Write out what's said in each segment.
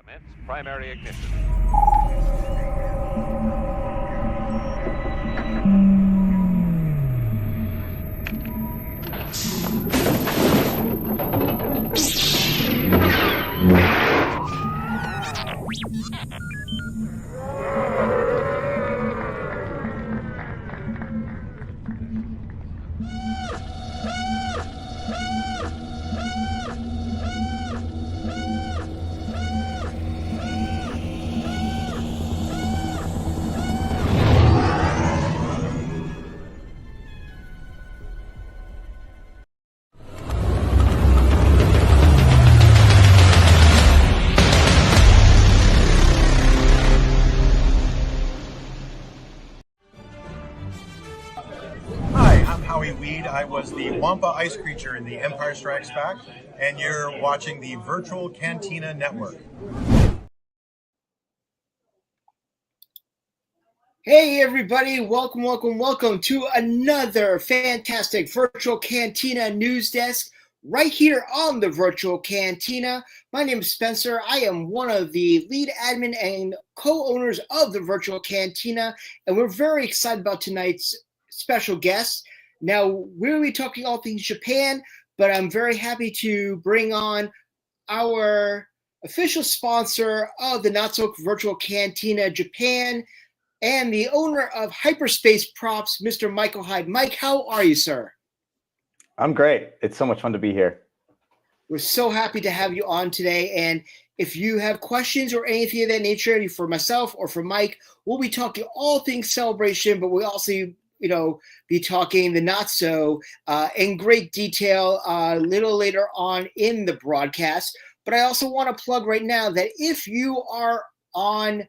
Commence primary ignition. I was the Wampa ice creature in The Empire Strikes Back, and you're watching the Virtual Cantina Network. Hey everybody, welcome to another fantastic Virtual Cantina Newsdesk right here on the Virtual Cantina. My name is Spencer. I am one of the lead admin and co-owners of the Virtual Cantina, and we're very excited about tonight's special guest. Now, we're going to be talking all things Japan, but I'm very happy to bring on our official sponsor of the Not So Virtual Cantina Japan and the owner of Hyperspace Props, Mr. Michael Hyde. Mike, how are you, sir? I'm great. It's so much fun to be here. We're so happy to have you on today. And if you have questions or anything of that nature for myself or for Mike, we'll be talking all things Celebration, but we'll also be talking the not so in great detail a little later on in the broadcast. But I also want to plug right now that if you are on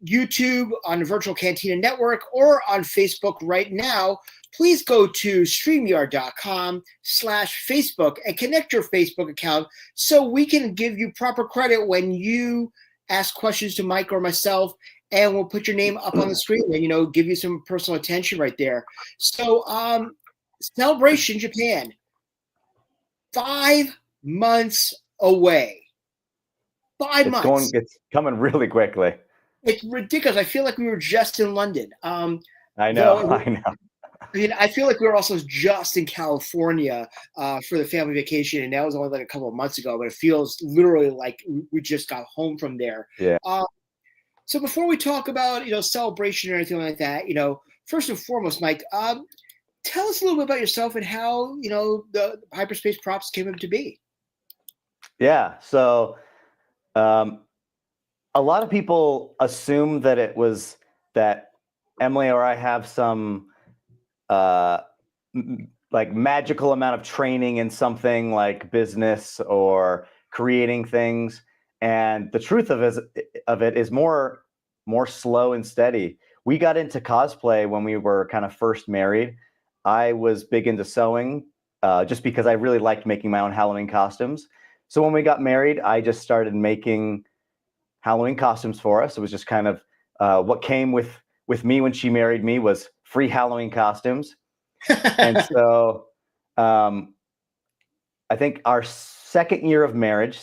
YouTube, on the Virtual Cantina Network, or on Facebook right now, please go to StreamYard.com/Facebook and connect your Facebook account so we can give you proper credit when you ask questions to Mike or myself, and we'll put your name up on the screen and, give you some personal attention right there. So, Celebration Japan, 5 months away. 5 months. It's coming really quickly. It's ridiculous. I feel like we were just in London. I know. I mean, I feel like we were also just in California for the family vacation, and that was only like a couple of months ago, but it feels literally like we just got home from there. Yeah. So before we talk about, celebration or anything like that, first and foremost, Mike, tell us a little bit about yourself and how, the Hyperspace Props came up to be. Yeah. So a lot of people assume that it was that Emily or I have some like magical amount of training in something like business or creating things. And the truth of it is more slow and steady. We got into cosplay when we were kind of first married. I was big into sewing just because I really liked making my own Halloween costumes. So when we got married, I just started making Halloween costumes for us. It was just kind of what came with me when she married me was free Halloween costumes. And so I think our second year of marriage,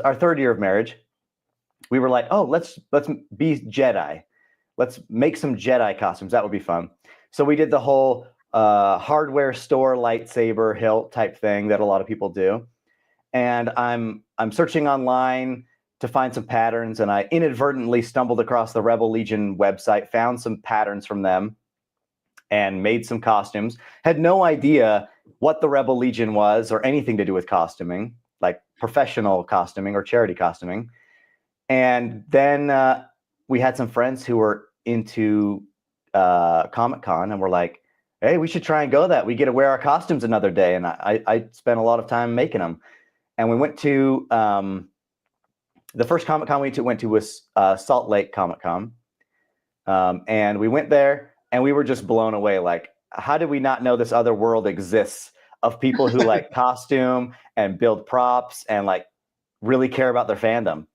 our third year of marriage, we were like, oh, let's be Jedi. Let's make some Jedi costumes. That would be fun. So we did the whole hardware store lightsaber hilt type thing that a lot of people do. And I'm searching online to find some patterns, and I inadvertently stumbled across the Rebel Legion website, found some patterns from them, and made some costumes. Had no idea what the Rebel Legion was or anything to do with costuming, like professional costuming or charity costuming. And then we had some friends who were into Comic-Con, and we're like, hey, we should try and go that. We get to wear our costumes another day. And I spent a lot of time making them. And we went to the first Comic-Con we went to was Salt Lake Comic-Con. And we went there and we were just blown away. Like, how did we not know this other world exists of people who like costume and build props and like really care about their fandom?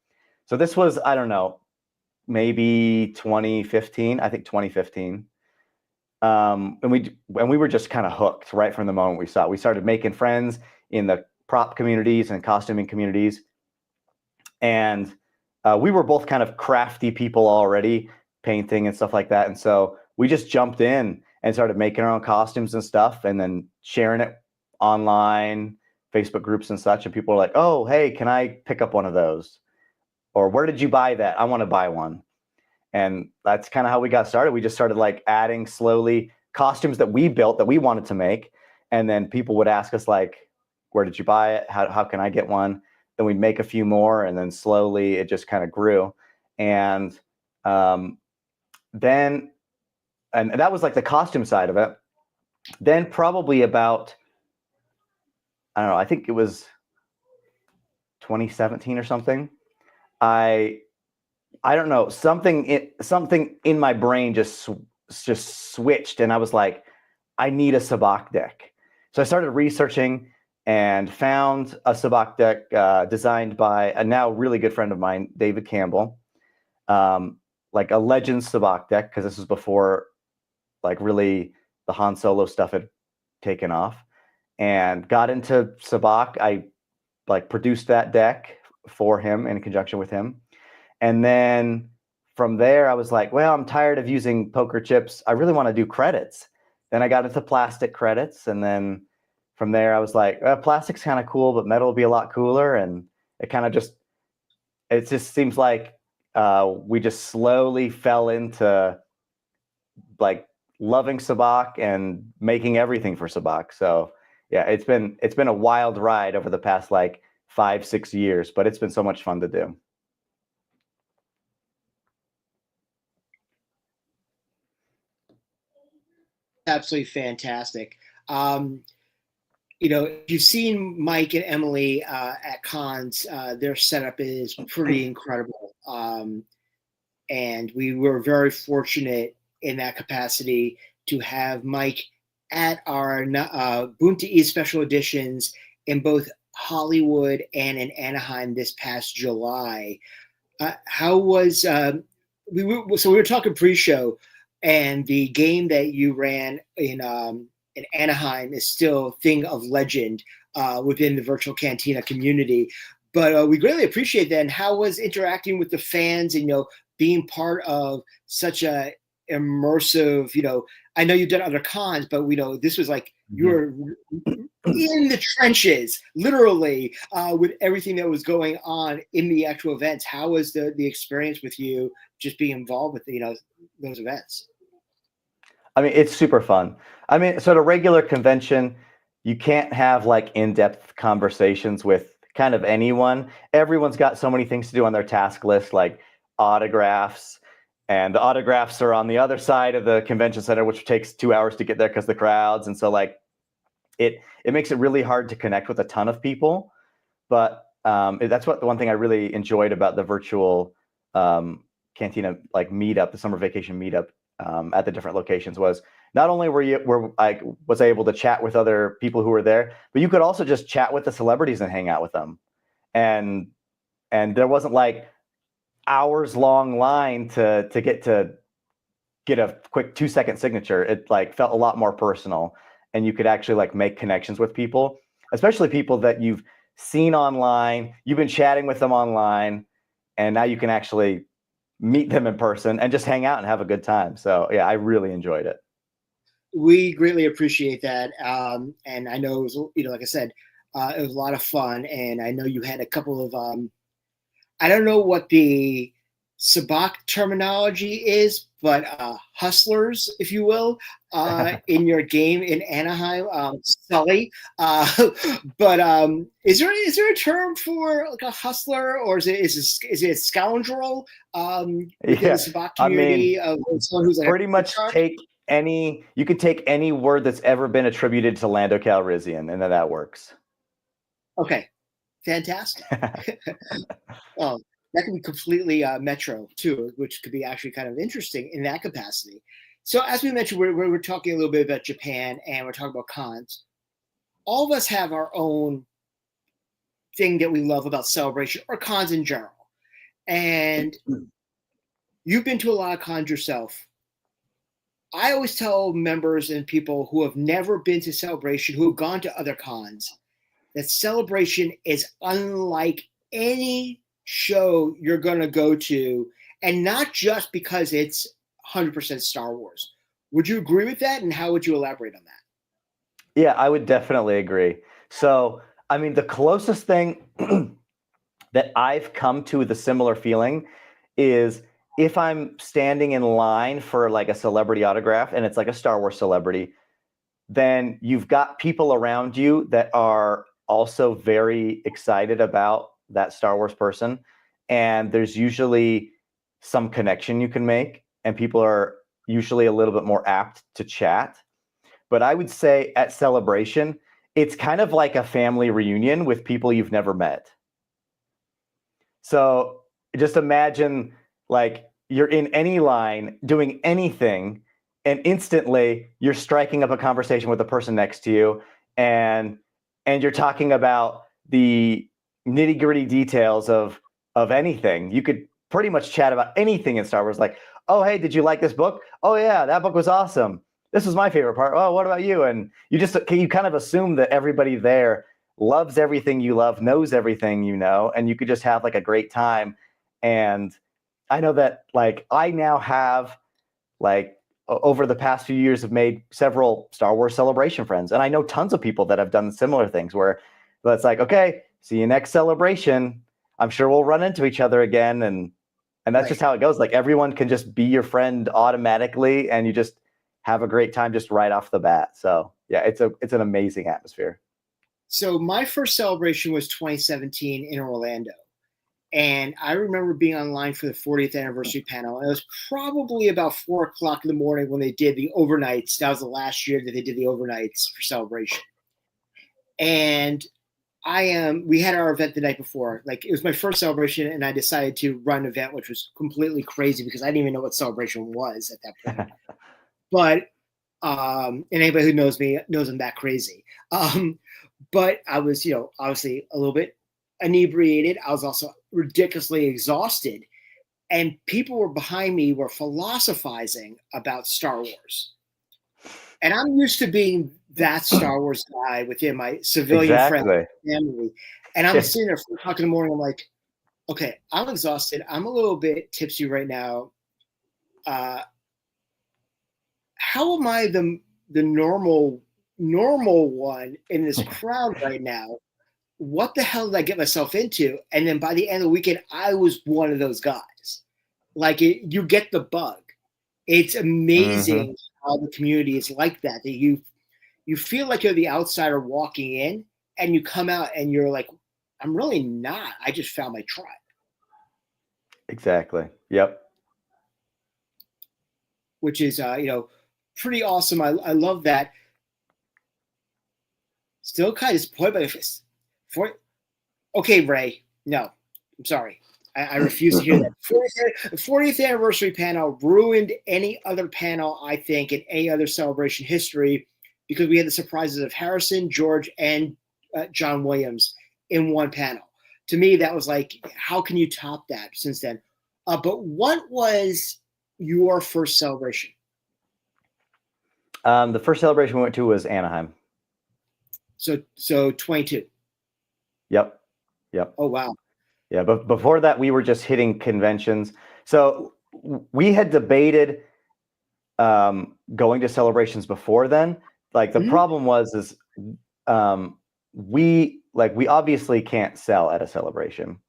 So this was, I don't know, maybe 2015, I think 2015. And we were just kind of hooked right from the moment we saw it. We started making friends in the prop communities and costuming communities. And we were both kind of crafty people already, painting and stuff like that. And so we just jumped in and started making our own costumes and stuff, and then sharing it online, Facebook groups and such. And people were like, oh, hey, can I pick up one of those? Or where did you buy that? I want to buy one. And that's kind of how we got started. We just started like adding slowly costumes that we built that we wanted to make. And then people would ask us like, where did you buy it? How can I get one? Then we'd make a few more, and then slowly it just kind of grew. And then that was like the costume side of it. Then probably about, I don't know, I think it was 2017 or something. I don't know, something in my brain just switched, and I was like, I need a sabacc deck. So I started researching and found a sabacc deck designed by a now really good friend of mine, David Campbell, like a Legends sabacc deck, because this was before like really the Han Solo stuff had taken off, and got into sabacc. I like produced that deck for him in conjunction with him. And then from there, I was like, well, I'm tired of using poker chips. I really want to do credits. Then I got into plastic credits. And then from there, I was like, plastic's kind of cool, but metal will be a lot cooler. And it just seems like we just slowly fell into like loving sabacc and making everything for sabacc. So yeah, it's been a wild ride over the past like 5-6 years, but it's been so much fun to do. Absolutely fantastic. If you've seen Mike and Emily at cons, their setup is pretty incredible. And we were very fortunate in that capacity to have Mike at our Boonta East special editions in both Hollywood and in Anaheim this past July. How was we were talking pre-show, and the game that you ran in Anaheim is still a thing of legend within the virtual Cantina community. But we greatly appreciate that. And how was interacting with the fans and being part of such a immersive, I know you've done other cons, but this was like you were in the trenches, literally, with everything that was going on in the actual events. How was the experience with you just being involved with those events? I mean, it's super fun. I mean, so at a regular convention, you can't have like in-depth conversations with kind of anyone. Everyone's got so many things to do on their task list, like autographs, and the autographs are on the other side of the convention center, which takes 2 hours to get there because the crowds. And so like it makes it really hard to connect with a ton of people. But that's what the one thing I really enjoyed about the virtual Cantina like meetup, the summer vacation meetup at the different locations, was not only was I able to chat with other people who were there, but you could also just chat with the celebrities and hang out with them. And there wasn't like hours long line to get a quick 2-second signature. It like felt a lot more personal, and you could actually like make connections with people, especially people that you've seen online, you've been chatting with them online, and now you can actually meet them in person and just hang out and have a good time. So yeah, I really enjoyed it. We greatly appreciate that. And I know it was, like I said, it was a lot of fun. And I know you had a couple of, I don't know what the sabacc terminology is, but hustlers, if you will, in your game in Anaheim, Sully. But is there a term for like a hustler, or is it a scoundrel within the sabacc community? I mean, of someone who's like pretty much you could take any word that's ever been attributed to Lando Calrissian, and then that works. Okay, fantastic. Oh, that can be completely metro too, which could be actually kind of interesting in that capacity. So as we mentioned, we're talking a little bit about Japan, and we're talking about cons. All of us have our own thing that we love about Celebration or cons in general. And you've been to a lot of cons yourself. I always tell members and people who have never been to Celebration, who have gone to other cons, that Celebration is unlike any show you're going to go to, and not just because it's 100% Star Wars. Would you agree with that, and how would you elaborate on that? Yeah, I would definitely agree. So, I mean, the closest thing that I've come to the similar feeling is if I'm standing in line for like a celebrity autograph and it's like a Star Wars celebrity, then you've got people around you that are also very excited about that Star Wars person. And there's usually some connection you can make, and people are usually a little bit more apt to chat. But I would say at Celebration, it's kind of like a family reunion with people you've never met. So just imagine like you're in any line doing anything, and instantly you're striking up a conversation with the person next to you, and you're talking about the nitty-gritty details of anything. You could pretty much chat about anything in Star Wars, like, oh, hey, did you like this book? Oh yeah, that book was awesome. This was my favorite part. Oh, what about you? And you kind of assume that everybody there loves everything you love, knows everything you know, and you could just have like a great time. And I know that like I now have like over the past few years have made several Star Wars Celebration friends. And I know tons of people that have done similar things where it's like, okay, see you next Celebration. I'm sure we'll run into each other again. And that's just how it goes. Like everyone can just be your friend automatically, and you just have a great time just right off the bat. So yeah, it's an amazing atmosphere. So my first Celebration was 2017 in Orlando. And I remember being online for the 40th anniversary panel. And it was probably about 4:00 in the morning when they did the overnights. That was the last year that they did the overnights for Celebration. And we had our event the night before. Like it was my first Celebration, and I decided to run an event, which was completely crazy because I didn't even know what Celebration was at that point. But and anybody who knows me knows I'm that crazy. But I was, obviously a little bit inebriated. I was also ridiculously exhausted, and people were behind me were philosophizing about Star Wars. And I'm used to being that Star Wars guy within my civilian friend family. And I'm sitting there for 4:00 in the morning. I'm like, okay, I'm exhausted. I'm a little bit tipsy right now. How am I the normal one in this crowd right now? What the hell did I get myself into? And then by the end of the weekend, I was one of those guys. Like you get the bug. It's amazing how the community is like that. That you feel like you're the outsider walking in, and you come out and you're like, I'm really not. I just found my tribe. Exactly. Yep. Which is pretty awesome. I love that. Still kind of disappointed by this. Okay, Ray. No, I'm sorry. I refuse to hear that. 40th anniversary panel ruined any other panel, I think, in any other Celebration history, because we had the surprises of Harrison, George, and John Williams in one panel. To me, that was like, how can you top that since then? But what was your first Celebration? The first Celebration we went to was Anaheim. So 22. Yep. Oh, wow. Yeah, but before that, we were just hitting conventions. So we had debated going to Celebrations before then. Like the problem was we obviously can't sell at a Celebration.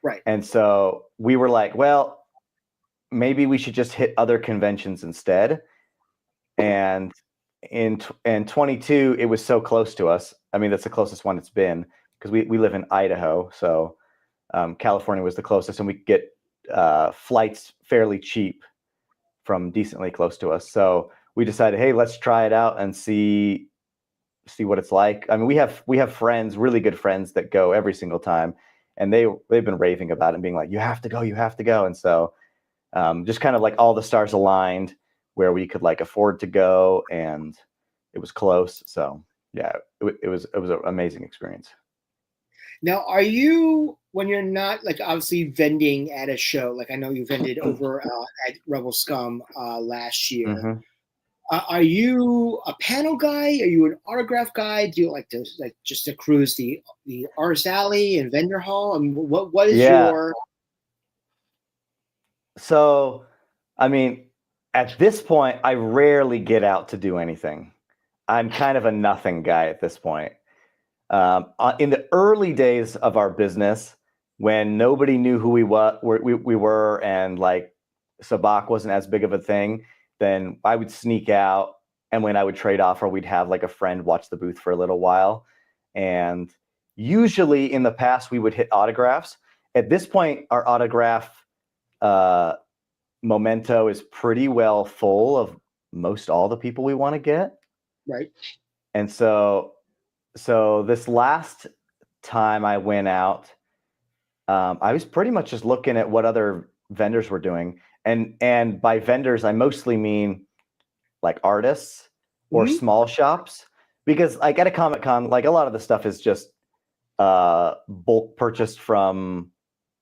Right. And so we were like, well, maybe we should just hit other conventions instead. And in 22, it was so close to us. I mean, that's the closest one it's been, because we live in Idaho. So California was the closest, and we could get flights fairly cheap from decently close to us. So we decided, hey, let's try it out and see what it's like. I mean, we have friends, really good friends, that go every single time, and they've been raving about it and being like, you have to go. And so just kind of like all the stars aligned where we could like afford to go, and it was close. So yeah, it was an amazing experience. Now, are you, when you're not like obviously vending at a show, like I know you vended over at Rebel Scum last year. Are you a panel guy? Are you an autograph guy? Do you like to just to cruise the artist alley and vendor hall? I mean, what is your? So, I mean, at this point, I rarely get out to do anything. I'm kind of a nothing guy at this point. In the early days of our business, when nobody knew who we were, and like Sabak wasn't as big of a thing, then I would sneak out, and when I would trade off, or we'd have like a friend watch the booth for a little while. And usually in the past, we would hit autographs. At this point, our autograph memento is pretty well full of most all the people we want to get. Right. And so this last time I went out, I was pretty much just looking at what other vendors were doing. And by vendors, I mostly mean like artists or small shops, because like at a Comic-Con, like a lot of the stuff is just bulk purchased from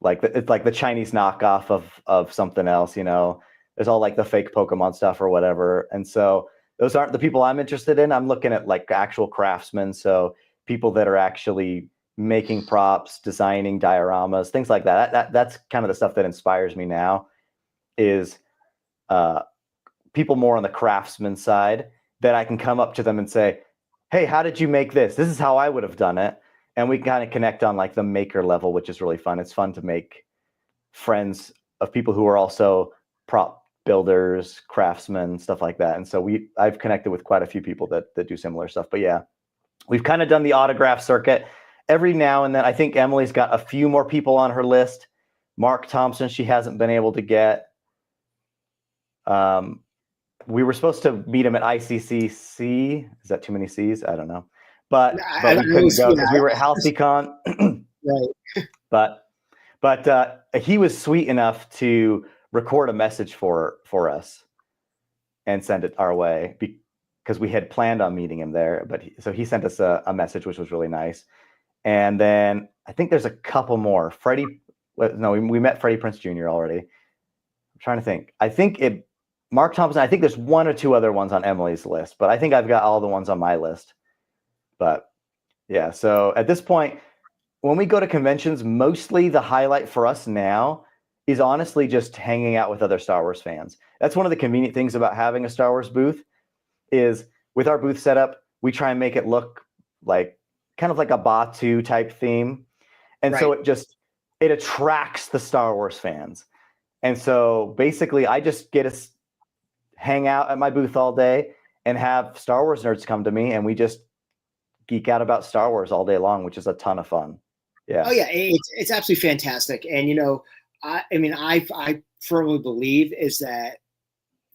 it's like the Chinese knockoff of something else, you know. There's all like the fake Pokemon stuff or whatever. And so those aren't the people I'm interested in. I'm looking at like actual craftsmen. So people that are actually making props, designing dioramas, things like that. That's kind of the stuff that inspires me now, is people more on the craftsman side that I can come up to them and say, hey, how did you make this? This is how I would have done it. And we kind of connect on like the maker level, which is really fun. It's fun to make friends of people who are also prop builders, craftsmen, stuff like that. And so I've connected with quite a few people that do similar stuff. But yeah, we've kind of done the autograph circuit every now and then. I think Emily's got a few more people on her list. Mark Thompson, she hasn't been able to get. We were supposed to meet him at ICCC. Is that too many C's? I don't know. But we couldn't go because we were at HalcyCon. Right. But he was sweet enough to record a message for us and send it our way, because we had planned on meeting him there. So he sent us a message, which was really nice. And then I think there's a couple more. We met Freddie Prinze Jr. already. I'm trying to think. Mark Thompson, I think there's one or two other ones on Emily's list, but I think I've got all the ones on my list. But yeah, so at this point, when we go to conventions, mostly the highlight for us now is honestly just hanging out with other Star Wars fans. That's one of the convenient things about having a Star Wars booth, is with our booth setup, we try and make it look like kind of like a Batu type theme. And so it attracts the Star Wars fans. And so basically I just get to hang out at my booth all day and have Star Wars nerds come to me, and we just geek out about Star Wars all day long, which is a ton of fun. Yeah. Oh yeah, it's absolutely fantastic. And you know, I firmly believe is that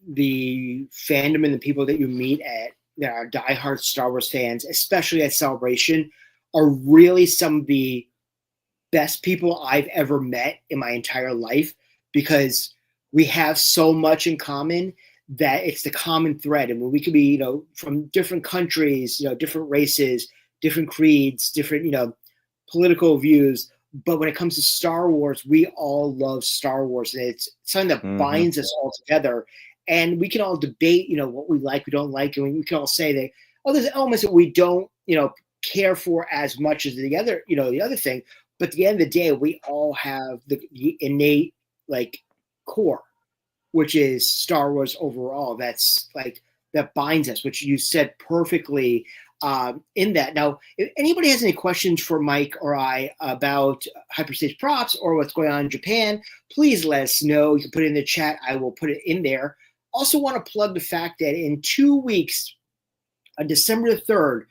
the fandom and the people that you meet that are diehard Star Wars fans, especially at Celebration, are really some of the best people I've ever met in my entire life, because we have so much in common that it's the common thread. And when we could be, you know, from different countries, you know, different races, different creeds, different, you know, political views. But when it comes to Star Wars, we all love Star Wars. And it's something that binds us all together. And we can all debate, you know, what we like, we don't like. And we can all say that, oh, there's elements that we don't, you know, care for as much as the other, you know, the other thing. But at the end of the day, we all have the innate, like, core, which is Star Wars overall. That's like, that binds us, which you said perfectly in that. Now, if anybody has any questions for Mike or I about Hyperspace Props or what's going on in Japan, please let us know. You can put it in the chat. I will put it in there. Also want to plug the fact that in 2 weeks, on December the 3rd,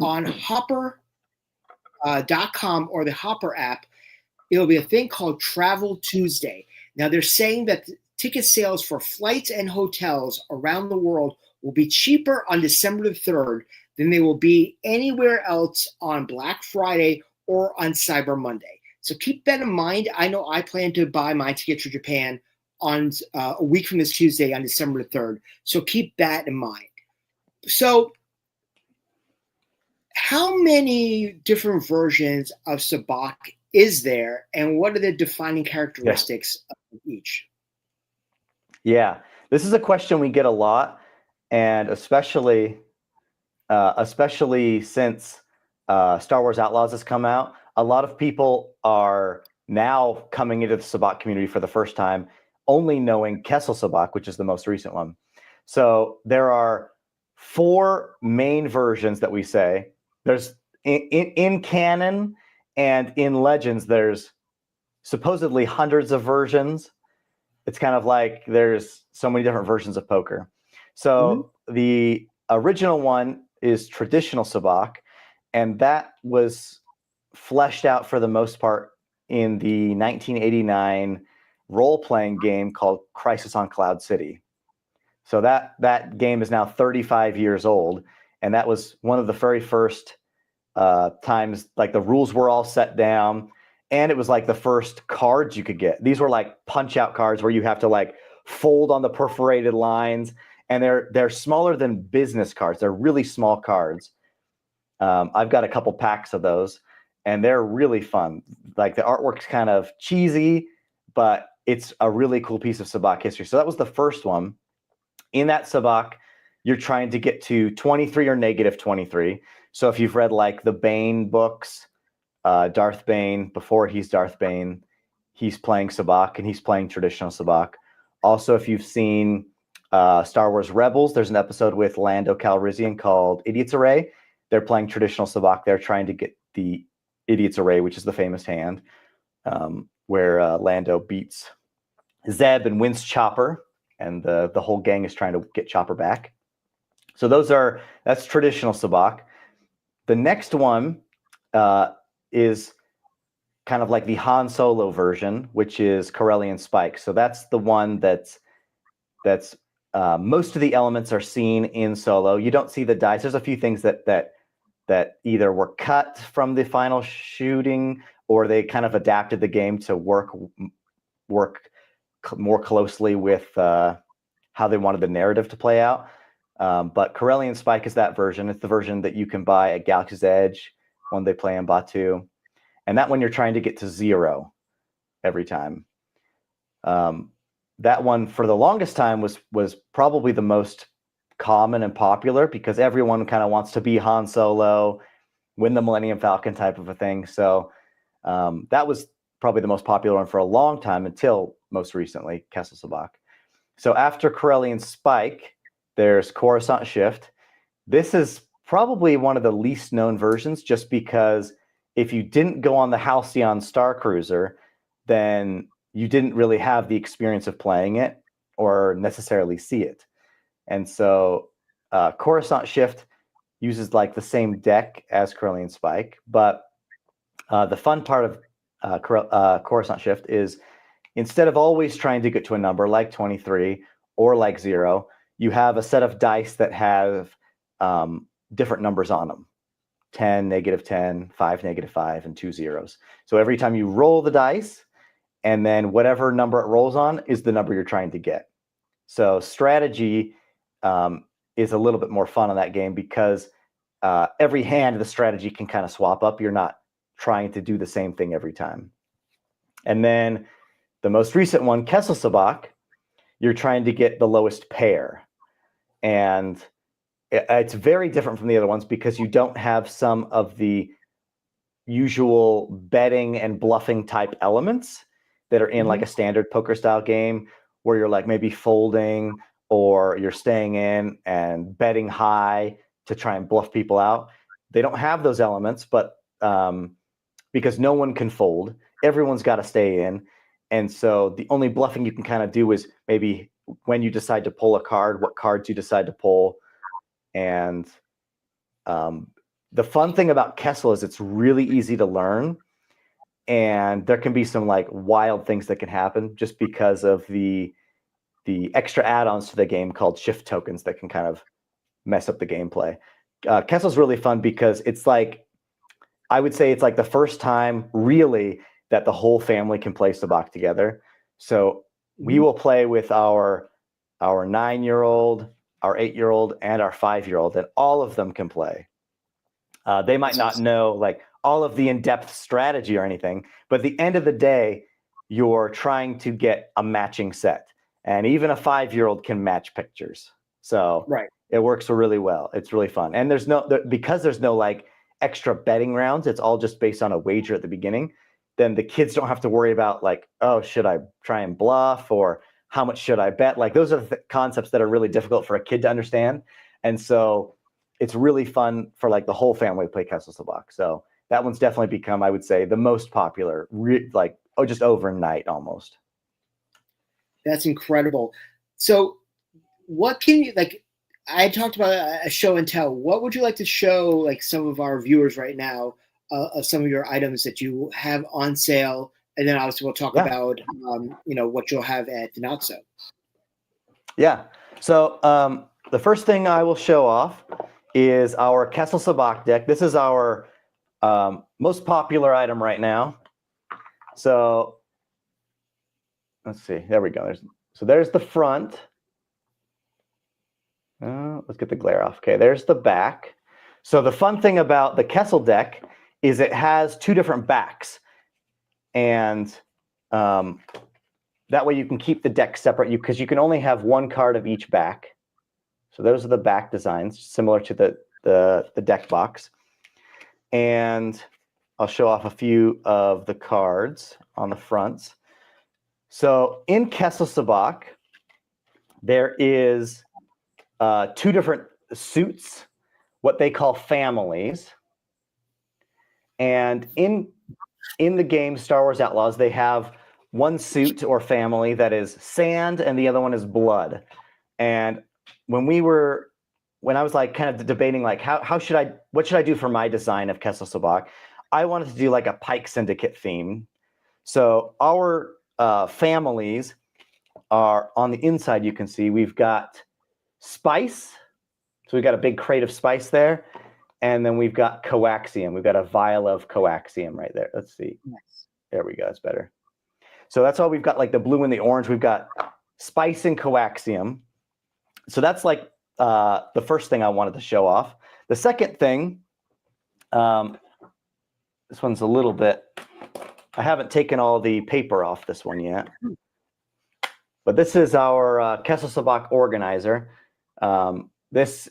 on Hopper.com or the Hopper app, it'll be a thing called Travel Tuesday. Now, they're saying that ticket sales for flights and hotels around the world will be cheaper on December the 3rd than they will be anywhere else on Black Friday or on Cyber Monday. So keep that in mind. I know I plan to buy my tickets for Japan on a week from this Tuesday on December the 3rd. So keep that in mind. So how many different versions of Sabak is there, and what are the defining characteristics of each? Yeah, this is a question we get a lot. and especially since Star Wars Outlaws has come out, a lot of people are now coming into the sabacc community for the first time, only knowing Kessel sabacc, which is the most recent one. So there are 4 main versions that we say. There's in canon and in Legends, there's supposedly hundreds of versions. It's kind of like there's so many different versions of poker. So the original one is traditional sabacc, and that was fleshed out for the most part in the 1989 role-playing game called Crisis on Cloud City. So that game is now 35 years old, and that was one of the very first times like the rules were all set down, and it was like the first cards you could get. These were like punch-out cards where you have to like fold on the perforated lines, and they're smaller than business cards. They're really small cards. I've got a couple packs of those, and they're really fun. Like the artwork's kind of cheesy, but it's a really cool piece of sabacc history. So that was the first one. In that sabacc, you're trying to get to 23 or negative 23. So if you've read like the Bane books, Darth Bane, before he's Darth Bane, he's playing sabacc and he's playing traditional sabacc. Also, if you've seen Star Wars Rebels, there's an episode with Lando Calrissian called Idiot's Array. They're playing traditional sabacc. They're trying to get the Idiot's Array, which is the famous hand, where Lando beats Zeb and wins Chopper, and the whole gang is trying to get Chopper back. So that's traditional sabacc. The next one is kind of like the Han Solo version, which is Corellian Spike. So that's the one that's most of the elements are seen in Solo. You don't see the dice. There's a few things that either were cut from the final shooting, or they kind of adapted the game to work more closely with how they wanted the narrative to play out. But Corellian Spike is that version. It's the version that you can buy at Galaxy's Edge, one they play in Batuu. And that one you're trying to get to 0 every time. That one for the longest time was probably the most common and popular, because everyone kind of wants to be Han Solo, win the Millennium Falcon type of a thing. So that was probably the most popular one for a long time, until most recently, Kessel sabacc. So after Corellian Spike, there's Coruscant Shift. This is probably one of the least known versions, just because if you didn't go on the Halcyon Star Cruiser, then you didn't really have the experience of playing it or necessarily see it. And so Coruscant Shift uses like the same deck as Corellian Spike, but the fun part of Coruscant Shift is, instead of always trying to get to a number like 23 or like 0, you have a set of dice that have different numbers on them: 10, -10, 5, -5, and 2 zeros. So every time you roll the dice, and then whatever number it rolls on is the number you're trying to get. So strategy is a little bit more fun on that game, because every hand the strategy can kind of swap up. You're not trying to do the same thing every time. And then the most recent one, Kessel sabacc, you're trying to get the lowest pair. And it's very different from the other ones, because you don't have some of the usual betting and bluffing type elements that are in like a standard poker style game, where you're like maybe folding, or you're staying in and betting high to try and bluff people out. They don't have those elements, but because no one can fold, everyone's got to stay in. And so the only bluffing you can kind of do is maybe when you decide to pull a card, what cards you decide to pull. And the fun thing about Kessel is it's really easy to learn, and there can be some like wild things that can happen just because of the extra add-ons to the game called shift tokens that can kind of mess up the gameplay. Kessel's really fun because it's like, I would say it's like the first time really that the whole family can play sabacc together. So we will play with our 9-year-old, our 8-year-old, and our 5-year-old, and all of them can play. They might not know like all of the in-depth strategy or anything, but at the end of the day, you're trying to get a matching set. And even a 5-year-old can match pictures. So right. It works really well. It's really fun. And because there's no like extra betting rounds, it's all just based on a wager at the beginning. Then the kids don't have to worry about like, oh, should I try and bluff, or how much should I bet? Like those are the concepts that are really difficult for a kid to understand. And so it's really fun for like the whole family to play Kessel Sabak. So that one's definitely become, I would say, the most popular, just overnight almost. That's incredible. So what can you, like, I talked about a show and tell. What would you like to show like some of our viewers right now of some of your items that you have on sale? And then obviously we'll talk about, what you'll have at the Not So. Yeah. So the first thing I will show off is our Kessel Sabak deck. This is our most popular item right now. So let's see. There we go. There's the front. Let's get the glare off. Okay, there's the back. So the fun thing about the Kessel deck is it has two different backs. And that way you can keep the deck separate because you can only have one card of each back. So those are the back designs, similar to the deck box. And I'll show off a few of the cards on the fronts. So in Kessel Sabak, there is two different suits, what they call families. And in the game Star Wars Outlaws, they have one suit or family that is sand and the other one is blood. And when I was like kind of debating like what should I do for my design of Kessel Sabak, I wanted to do like a Pike Syndicate theme. So our families are on the inside. You can see we've got spice. So we've got a big crate of spice there. And then we've got coaxium. We've got a vial of coaxium right there. Let's see. Nice. There we go. It's better. So that's all we've got, like the blue and the orange. We've got spice and coaxium. So that's like the first thing I wanted to show off. The second thing, this one's a little bit, I haven't taken all the paper off this one yet. But this is our Kessel Sabak organizer. This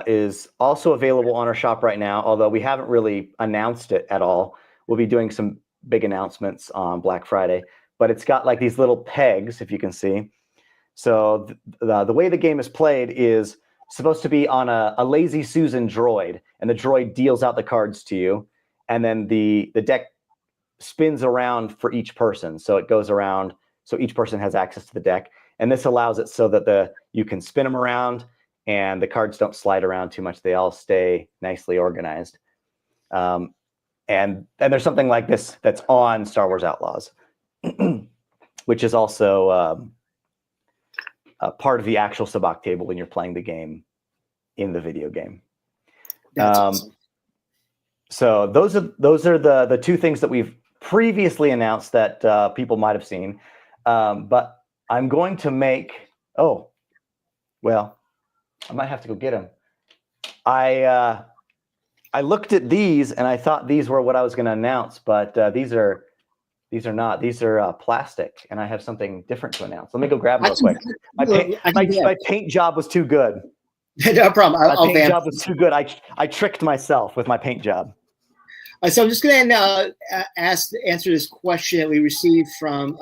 is also available on our shop right now, although we haven't really announced it at all. We'll be doing some big announcements on Black Friday, but it's got like these little pegs, if you can see. So the way the game is played is supposed to be on a Lazy Susan droid, and the droid deals out the cards to you, and then the deck spins around for each person. So it goes around, so each person has access to the deck, and this allows it so that you can spin them around, and the cards don't slide around too much. They all stay nicely organized. And there's something like this that's on Star Wars Outlaws, which is also a part of the actual Sabak table when you're playing the game in the video game. That's awesome. So those are the two things that we've previously announced that people might have seen. But I'm going to make, I might have to go get them. I looked at these and I thought these were what I was going to announce, but these are not. These are plastic, and I have something different to announce. Let me go grab them real quick. My paint job was too good. No problem. My paint job was too good. I tricked myself with my paint job. So I'm just going to answer this question that we received from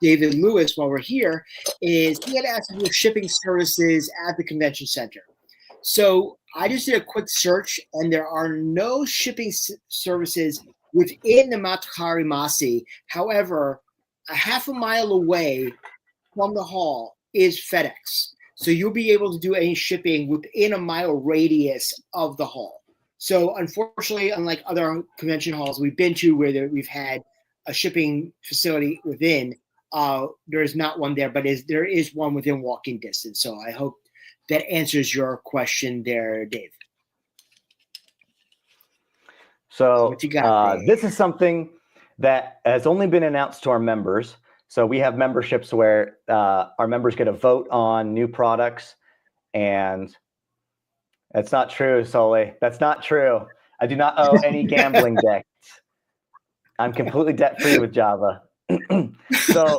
David Lewis while we're here. Is he had asked for shipping services at the convention center? So I just did a quick search, and there are no shipping services within the Matakari Masi. However, a half a mile away from the hall is FedEx. So you'll be able to do any shipping within a mile radius of the hall. So unfortunately, unlike other convention halls we've been to where we've had a shipping facility within, there is not one there, but there is one within walking distance. So I hope that answers your question there, Dave. So what you got, this is something that has only been announced to our members. So we have memberships where our members get a vote on new products, and that's not true, Soli. That's not true. I do not owe any gambling debts. I'm completely debt-free with Java. So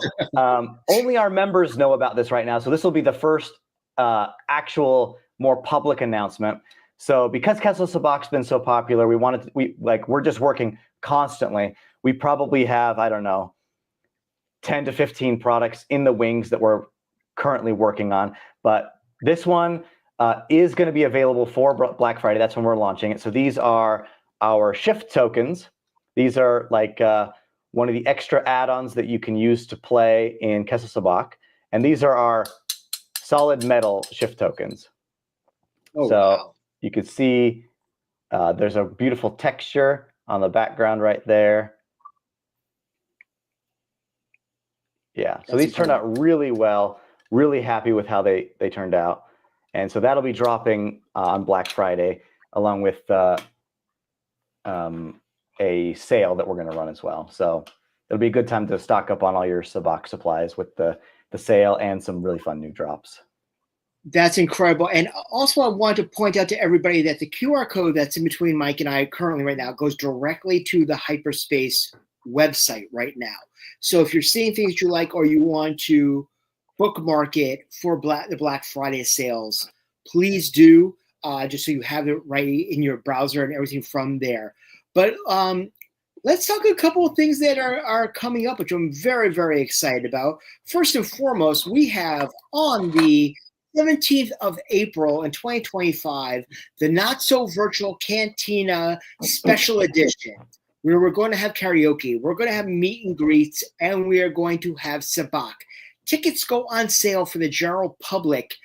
only our members know about this right now. So this will be the first actual more public announcement. So because Kessel Sabac's been so popular, we're just working constantly. We probably have, I don't know, 10 to 15 products in the wings that we're currently working on. But this one is going to be available for Black Friday. That's when we're launching it. So these are our shift tokens. These are like one of the extra add-ons that you can use to play in Kessel Sabac. And these are our solid metal shift tokens. Oh, wow. You can see there's a beautiful texture on the background right there. Yeah, so these turned out really well. Really happy with how they turned out. And so that'll be dropping on Black Friday, along with a sale that we're going to run as well. So it'll be a good time to stock up on all your Sabac supplies with the sale and some really fun new drops. That's incredible. And also I want to point out to everybody that the QR code that's in between Mike and I currently right now goes directly to the Hyperspace website right now. So if you're seeing things you like or you want to bookmark it for the Black Friday sales, please do, just so you have it right in your browser and everything from there. But let's talk a couple of things that are coming up, which I'm very, very excited about. First and foremost, we have on the 17th of April in 2025, the Not So Virtual Cantina Special Edition, where we're going to have karaoke, we're going to have meet and greets, and we are going to have Sabac. Tickets go on sale for the general public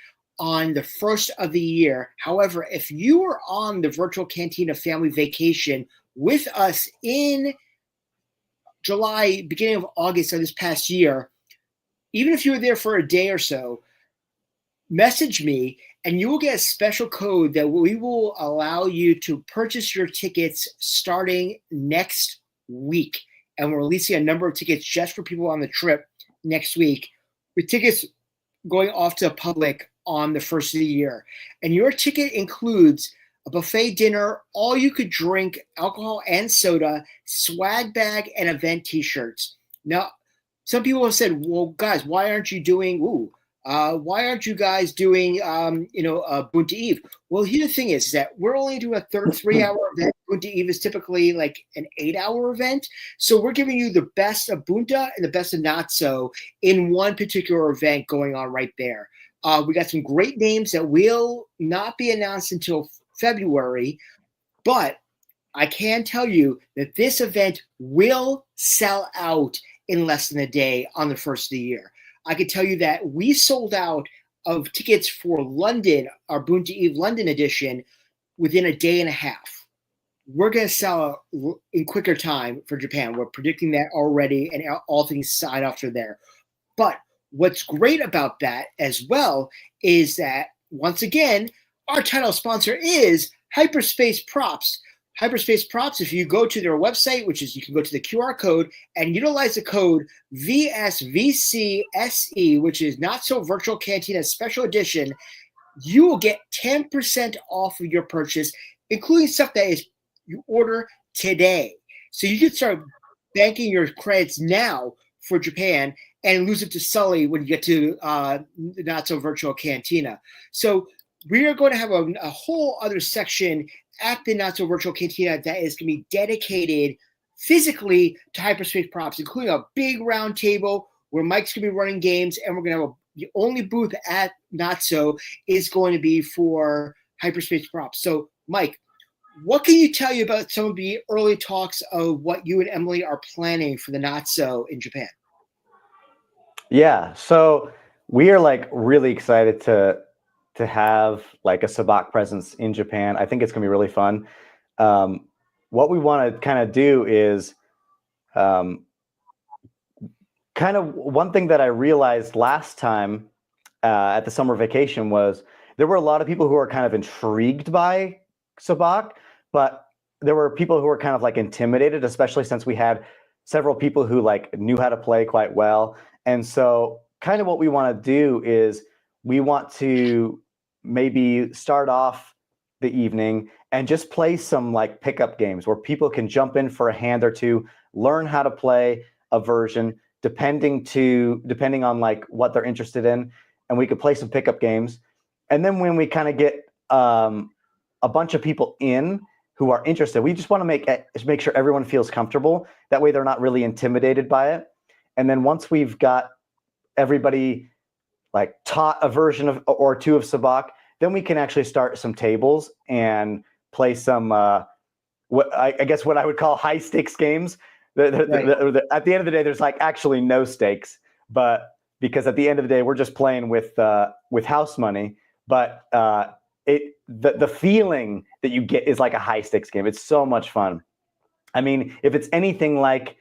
on the first of the year. However, if you are on the Virtual Cantina family vacation with us in July, beginning of August of this past year, even if you were there for a day or so, message me and you will get a special code that we will allow you to purchase your tickets starting next week. And we're releasing a number of tickets just for people on the trip next week, with tickets going off to the public on the first of the year. And your ticket includes a buffet dinner, all you could drink, alcohol and soda, swag bag, and event t-shirts. Now, some people have said, well, guys, why aren't you doing Bunta Eve? Well, here the thing is that we're only doing a 3-hour event. Bunta Eve is typically like an 8-hour event. So we're giving you the best of Bunta and the best of Not So in one particular event going on right there. We got some great names that will not be announced until February, but I can tell you that this event will sell out in less than a day on the first of the year. I can tell you that we sold out of tickets for London, our Bunta Eve London edition, within a day and a half. We're going to sell out in quicker time for Japan. We're predicting that already, and all things side after there. But what's great about that as well is that, once again, our title sponsor is Hyperspace Props. Hyperspace Props, if you go to their website, which is you can go to the QR code and utilize the code VSVCSE, which is Not So Virtual Cantina Special Edition, you will get 10% off of your purchase, including stuff that is you order today. So you can start banking your credits now for Japan and lose it to Sully when you get to Not So Virtual Cantina. So we are going to have a whole other section at the Not So Virtual Cantina that is going to be dedicated physically to Hyperspace Props, including a big round table where Mike's going to be running games, and we're going to have the only booth at Not So is going to be for Hyperspace Props. So, Mike, what can you tell you about some of the early talks of what you and Emily are planning for the Not So in Japan? Yeah, so we are like really excited to have like a Sabac presence in Japan. I think it's gonna be really fun. What we want to kind of do is kind of one thing that I realized last time at the summer vacation was there were a lot of people who are kind of intrigued by Sabac, but there were people who were kind of like intimidated, especially since we had several people who like knew how to play quite well. And so kind of what we want to do is we want to maybe start off the evening and just play some like pickup games where people can jump in for a hand or two, learn how to play a version depending on like what they're interested in. And we could play some pickup games. And then when we kind of get a bunch of people in who are interested, we just want to make sure everyone feels comfortable. That way they're not really intimidated by it. And then once we've got everybody like taught a version of or two of sabacc, then we can actually start some tables and play some what I would call high stakes games. At the end of the day, there's like actually no stakes, but because at the end of the day, we're just playing with house money. But the feeling that you get is like a high stakes game. It's so much fun. I mean, if it's anything like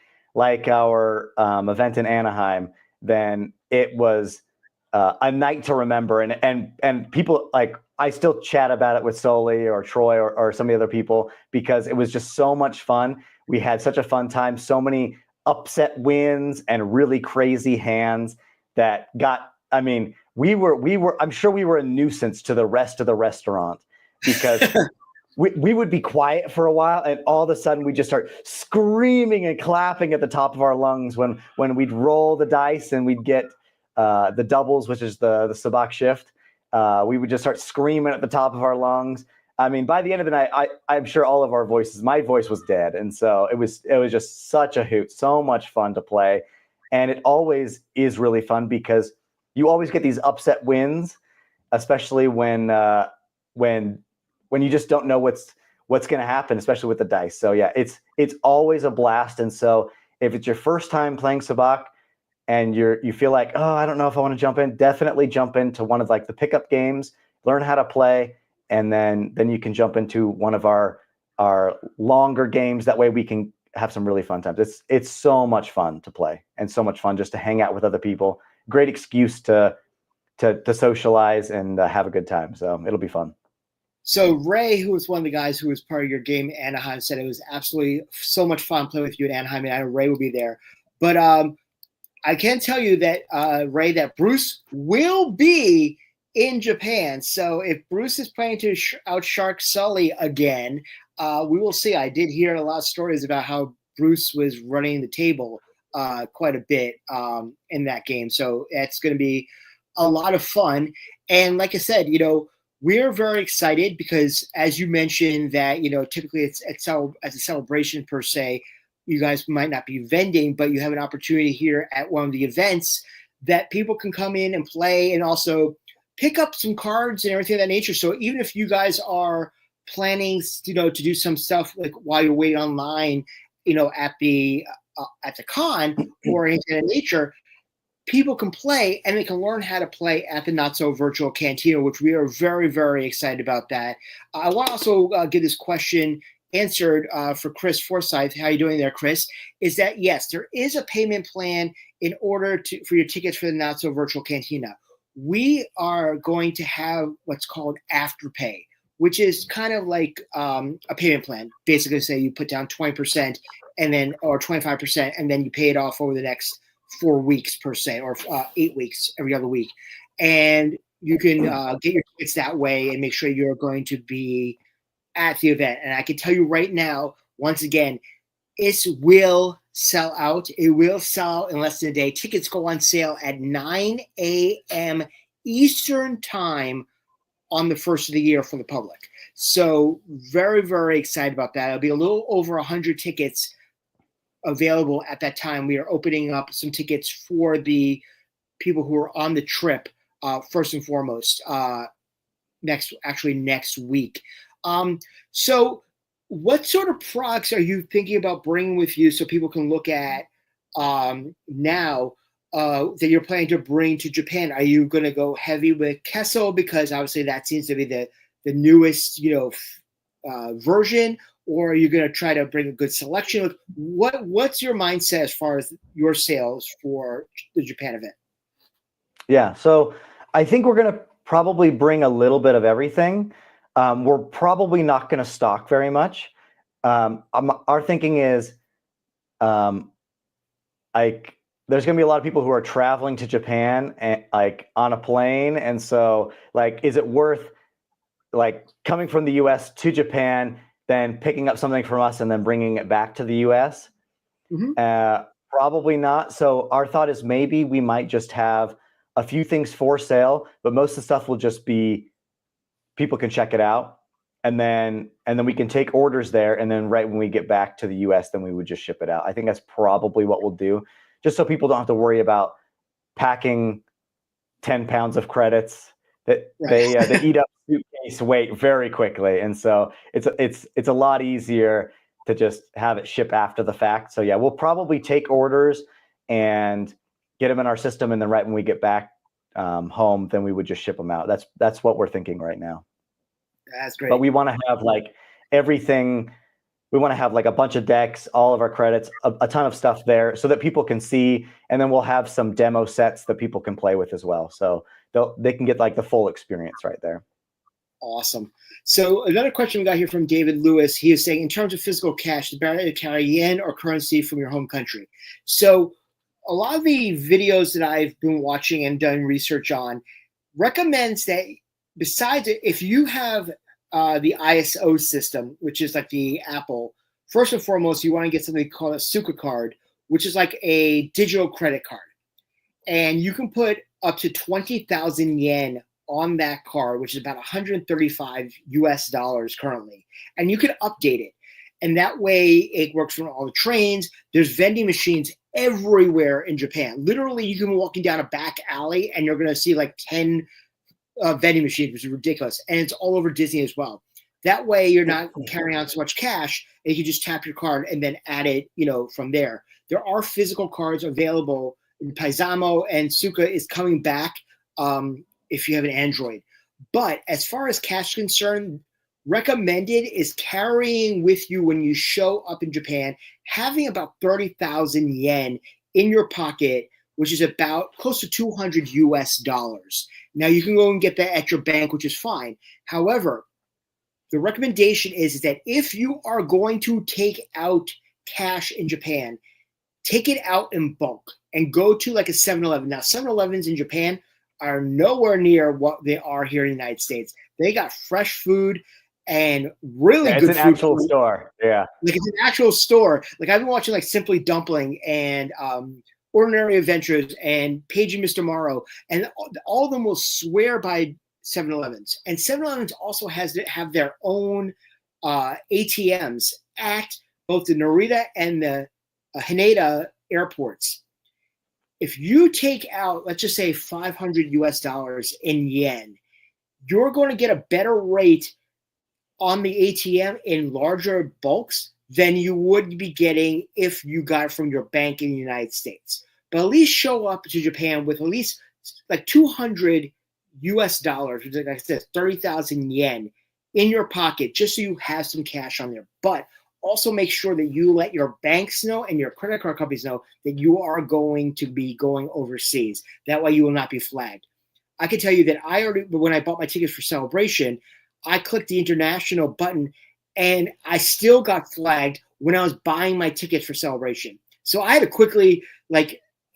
our event in Anaheim, then it was a night to remember. And people, like, I still chat about it with Soli or Troy or some of the other people because it was just so much fun. We had such a fun time, so many upset wins and really crazy hands that got, I mean, I'm sure we were a nuisance to the rest of the restaurant because we would be quiet for a while and all of a sudden we just start screaming and clapping at the top of our lungs when we'd roll the dice and we'd get the doubles, which is the sabacc shift. We would just start screaming at the top of our lungs. I mean, by the end of the night, I'm sure all of our voices, my voice was dead. And so it was just such a hoot, so much fun to play. And it always is really fun because you always get these upset wins, especially when you just don't know what's going to happen, especially with the dice. So yeah, it's always a blast. And so if it's your first time playing sabacc and you feel like, oh, I don't know if I want to jump in, definitely jump into one of like the pickup games, learn how to play, and then you can jump into one of our longer games. That way we can have some really fun times. It's so much fun to play and so much fun just to hang out with other people. Great excuse to socialize and have a good time. So it'll be fun. So Ray, who was one of the guys who was part of your game in Anaheim, said it was absolutely so much fun playing with you in Anaheim, and I know Ray will be there. But I can tell you that, Ray, that Bruce will be in Japan. So if Bruce is planning to outshark Sully again, we will see. I did hear a lot of stories about how Bruce was running the table quite a bit in that game. So it's going to be a lot of fun. And like I said, we're very excited because, as you mentioned, that typically it's as a celebration per se. You guys might not be vending, but you have an opportunity here at one of the events that people can come in and play and also pick up some cards and everything of that nature. So even if you guys are planning, to do some stuff like while you're waiting online, at the con or anything of that nature, people can play and they can learn how to play at the Not So Virtual Cantina, which we are very, very excited about that. I want to also get this question answered for Chris Forsyth. How are you doing there, Chris? Is that yes, there is a payment plan in order for your tickets for the Not So Virtual Cantina. We are going to have what's called Afterpay, which is kind of like a payment plan. Basically, say you put down 20% or 25%, and then you pay it off over the next 4 weeks per se, or 8 weeks every other week, and you can get your tickets that way and make sure you're going to be at the event. And I can tell you right now, once again, it will sell out. It will sell in less than a day. Tickets go on sale at 9 a.m. Eastern time on the first of the year for the public. So very, very excited about that. It'll be a little over 100 tickets available at that time. We are opening up some tickets for the people who are on the trip first and foremost next week. So what sort of products are you thinking about bringing with you so people can look at now that you're planning to bring to Japan? Are you going to go heavy with Kessel because obviously that seems to be the newest version, or are you going to try to bring a good selection? What's your mindset as far as your sales for the Japan event? Yeah, so I think we're going to probably bring a little bit of everything. We're probably not going to stock very much. Our thinking is, there's going to be a lot of people who are traveling to Japan and on a plane, and so is it worth coming from the U.S. to Japan, then picking up something from us and then bringing it back to the U.S.? Mm-hmm. Probably not. So our thought is maybe we might just have a few things for sale, but most of the stuff will just be people can check it out, and then we can take orders there, and then right when we get back to the US, then we would just ship it out. I think that's probably what we'll do, just so people don't have to worry about packing 10 pounds of credits that they eat up suitcase weight very quickly. And so it's a lot easier to just have it ship after the fact. So yeah, we'll probably take orders and get them in our system, and then right when we get back home, then we would just ship them out. That's what we're thinking right now. That's great. But we want to have like everything. We want to have like a bunch of decks, all of our credits, a ton of stuff there so that people can see, and then we'll have some demo sets that people can play with as well. So they can get like the full experience right there. Awesome. So another question we got here from David Lewis. He is saying, in terms of physical cash, the better to carry yen or currency from your home country. So a lot of the videos that I've been watching and done research on recommends that besides, if you have the ISO system, which is like the Apple, first and foremost, you want to get something called a SWC card, which is like a digital credit card. And you can put up to 20,000 yen on that card, which is about 135 US dollars currently. And you can update it. And that way it works on all the trains. There's vending machines everywhere in Japan. Literally, you can be walking down a back alley and you're going to see like 10 vending machines, which is ridiculous. And it's all over Disney as well. That way you're not carrying on so much cash, and you can just tap your card and then add it, from there. There are physical cards available. Paisamo and SWC is coming back if you have an Android. But as far as cash is concerned, recommended is carrying with you when you show up in Japan, having about 30,000 yen in your pocket, which is about close to 200 US dollars. Now, you can go and get that at your bank, which is fine. However, the recommendation is that if you are going to take out cash in Japan, take it out in bulk and go to like a 7-Eleven. Now, 7-Elevens in Japan are nowhere near what they are here in the United States. They got fresh food and really good food. It's an actual store. Yeah. Like it's an actual store. Like I've been watching like Simply Dumpling and Ordinary Adventures and Paging Mr. Morrow, and all of them will swear by 7-Elevens. And 7-Elevens also have their own ATMs at both the Narita and the Haneda airports. If you take out, let's just say 500 US dollars in yen, you're going to get a better rate on the ATM in larger bulks than you would be getting if you got it from your bank in the United States. But at least show up to Japan with at least like 200 US dollars, which is like I said, 30,000 yen in your pocket, just so you have some cash on there. But also make sure that you let your banks know and your credit card companies know that you are going to be going overseas. That way you will not be flagged. I can tell you that when I bought my tickets for Celebration, I clicked the international button and I still got flagged when I was buying my tickets for Celebration. So I had to quickly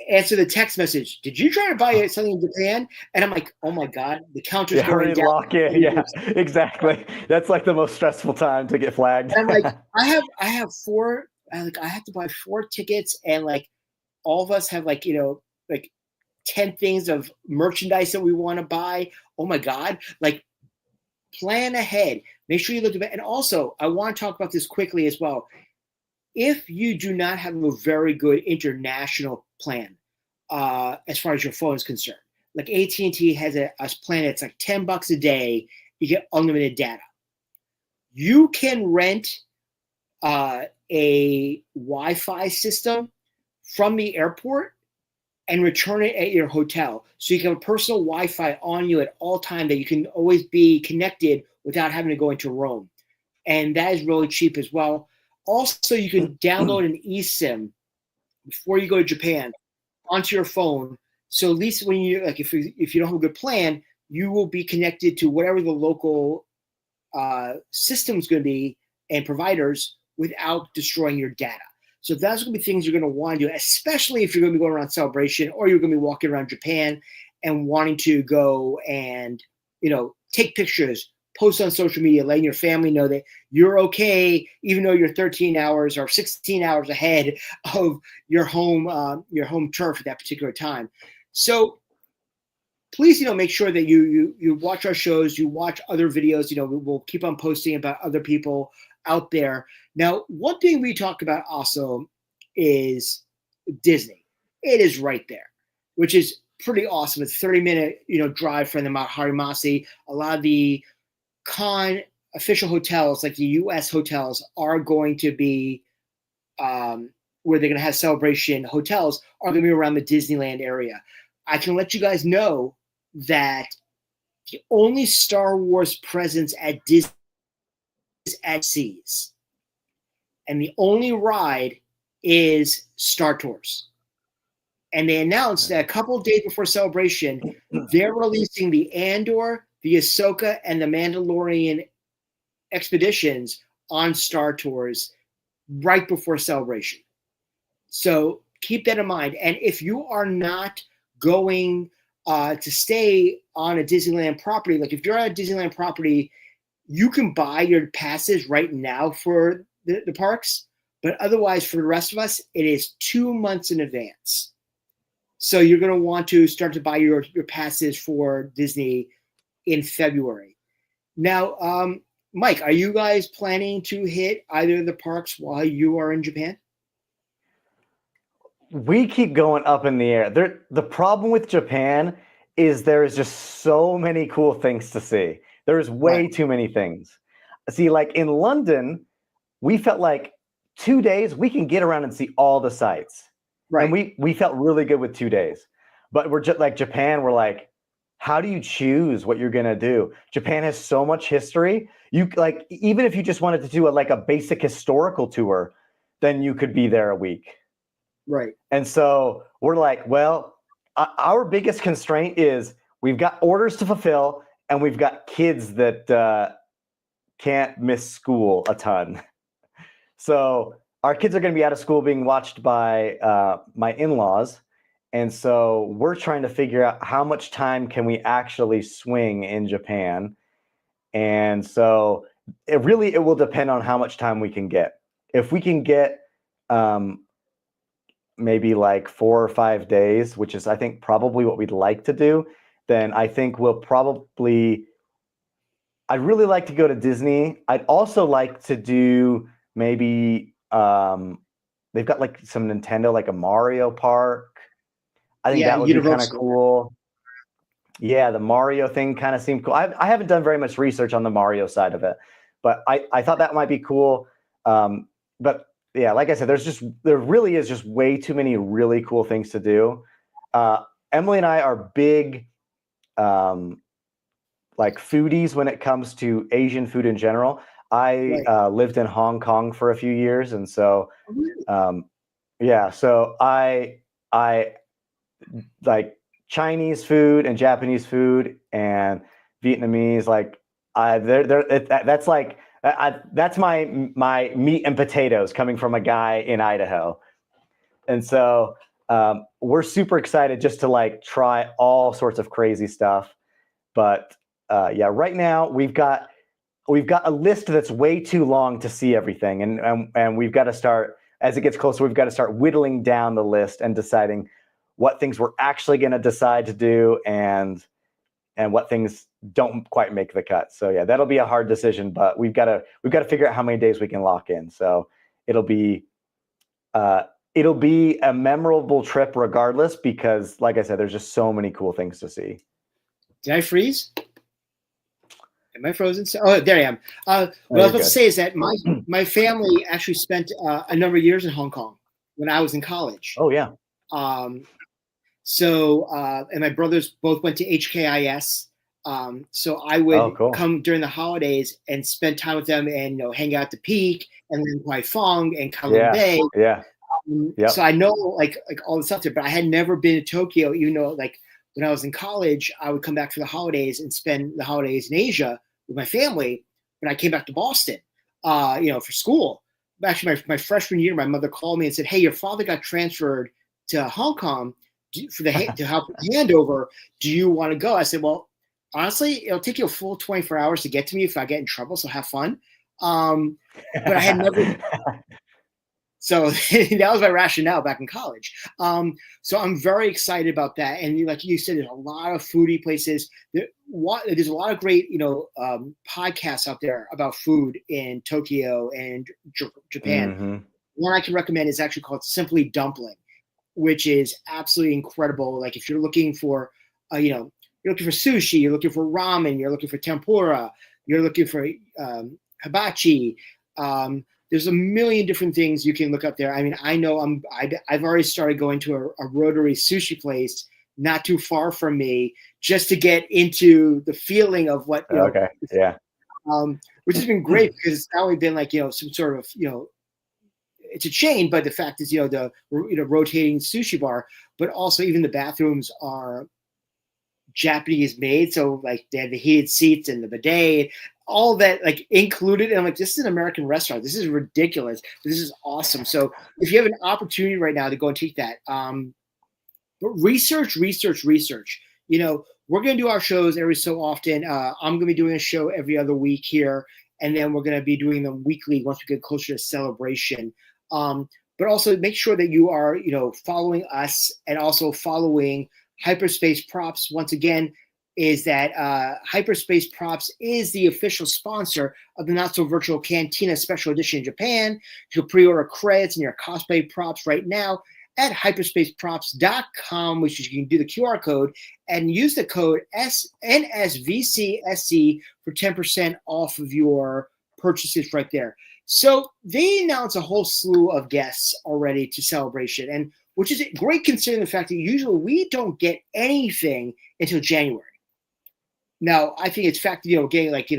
answer the text message. Did you try to buy something in Japan? And I'm like, oh my God, the counter's going down. Lock in. Yeah, exactly. That's like the most stressful time to get flagged. And I'm like, I have four, I have to buy 4 tickets, and like all of us have 10 things of merchandise that we want to buy. Oh my God. Like, plan ahead. Make sure you look at it. And also, I want to talk about this quickly as well. If you do not have a very good international plan, as far as your phone is concerned, like AT&T has a plan that's like $10 a day, you get unlimited data. You can rent a Wi-Fi system from the airport and return it at your hotel. So you can have a personal Wi-Fi on you at all time that you can always be connected without having to go into Rome. And that is really cheap as well. Also, you can download an eSIM before you go to Japan onto your phone. So at least when you if you don't have a good plan, you will be connected to whatever the local system is going to be and providers without destroying your data. So that's going to be things you're going to want to do, especially if you're going to be going around Celebration or you're going to be walking around Japan and wanting to go and, take pictures, post on social media, letting your family know that you're okay, even though you're 13 hours or 16 hours ahead of your home turf at that particular time. So please, make sure that you watch our shows, you watch other videos. We'll keep on posting about other people out there. Now, one thing we talk about also is Disney. It is right there, which is pretty awesome. It's a 30-minute, drive from the Mount Harimasi. A lot of the con official hotels, like the U.S. hotels, are going to be where they're going to have celebration hotels are going to be around the Disneyland area. I can let you guys know that the only Star Wars presence at Disney is at Seas. And the only ride is Star Tours. And they announced that a couple of days before celebration, they're releasing the Andor, the Ahsoka, and the Mandalorian expeditions on Star Tours right before celebration. So keep that in mind. And if you are not going to stay on a Disneyland property, like if you're on a Disneyland property, you can buy your passes right now for the parks. But otherwise, for the rest of us, it is 2 months in advance. So you're going to want to start to buy your passes for Disney in February. Now, Mike, are you guys planning to hit either of the parks while you are in Japan? We keep going up in the air. The problem with Japan is there is just so many cool things to see. There's way too many things. See, like in London, we felt like 2 days, we can get around and see all the sites. Right. And we felt really good with 2 days. But we're just like Japan, we're like, how do you choose what you're going to do? Japan has so much history. You like, even if you just wanted to do a basic historical tour, then you could be there a week. Right. And so we're like, well, our biggest constraint is we've got orders to fulfill and we've got kids that can't miss school a ton. So our kids are going to be out of school being watched by my in-laws. And so we're trying to figure out how much time can we actually swing in Japan. And so it will depend on how much time we can get. If we can get maybe like 4 or 5 days, which is I think probably what we'd like to do, then I think I'd really like to go to Disney. I'd also like to do maybe they've got like some Nintendo, like a Mario park. I think that would be kind of cool. Yeah, the Mario thing kind of seemed cool. I haven't done very much research on the Mario side of it, but I thought that might be cool. But yeah, like I said, there really is just way too many really cool things to do. Emily and I are big like foodies when it comes to Asian food in general. I lived in Hong Kong for a few years, and so so I like Chinese food and Japanese food and Vietnamese. Like that's my meat and potatoes coming from a guy in Idaho, and so we're super excited just to like try all sorts of crazy stuff. But right now we've got a list that's way too long to see everything, and we've got to start, as it gets closer, we've got to start whittling down the list and deciding what things we're actually going to decide to do and what things don't quite make the cut. So yeah, that'll be a hard decision, but we've got to figure out how many days we can lock in. So it'll be a memorable trip regardless, because like I said, there's just so many cool things to see. Did I freeze? Am I frozen? Oh, there I am. What I was about to say is that my family actually spent a number of years in Hong Kong when I was in college. Oh yeah. And my brothers both went to HKIS. So I would come during the holidays and spend time with them and hang out at the Peak and then Haiphong and Kowloon Bay. Yeah. So I know like all the stuff there, but I had never been to Tokyo. Like when I was in college, I would come back for the holidays and spend the holidays in Asia with my family. When I came back to Boston, for school. Actually, my freshman year, my mother called me and said, "Hey, your father got transferred to Hong Kong to help with the handover. Do you want to go?" I said, "Well, honestly, it'll take you a full 24 hours to get to me if I get in trouble. So have fun." But I had never. So that was my rationale back in college. So I'm very excited about that. And like you said, there's a lot of foodie places. There's a lot of great, podcasts out there about food in Tokyo and Japan. Mm-hmm. One I can recommend is actually called Simply Dumpling, which is absolutely incredible. Like if you're looking for, you're looking for sushi, you're looking for ramen, you're looking for tempura, you're looking for hibachi. There's a million different things you can look up there. I mean, I know I've already started going to a rotary sushi place not too far from me just to get into the feeling of what. Okay. Yeah. Which has been great because it's not only been like some sort of it's a chain, but the fact is the rotating sushi bar, but also even the bathrooms are Japanese made, so like they have the heated seats and the bidet, all that like included. And I'm like, this is an American restaurant. This is ridiculous. This is awesome. So if you have an opportunity right now to go and take that, but research. We're going to do our shows every so often. I'm going to be doing a show every other week here, and then we're going to be doing them weekly once we get closer to Celebration. But also make sure that you are, following us and also following Hyperspace Props. Once again, is that Hyperspace Props is the official sponsor of the Not So Virtual Cantina Special Edition in Japan. You can pre-order credits and your cosplay props right now at hyperspaceprops.com, which you can do the QR code and use the code NSVCSC for 10% off of your purchases right there. So they announced a whole slew of guests already to Celebration, and which is great considering the fact that usually we don't get anything until January. Now, I think it's fact, getting like,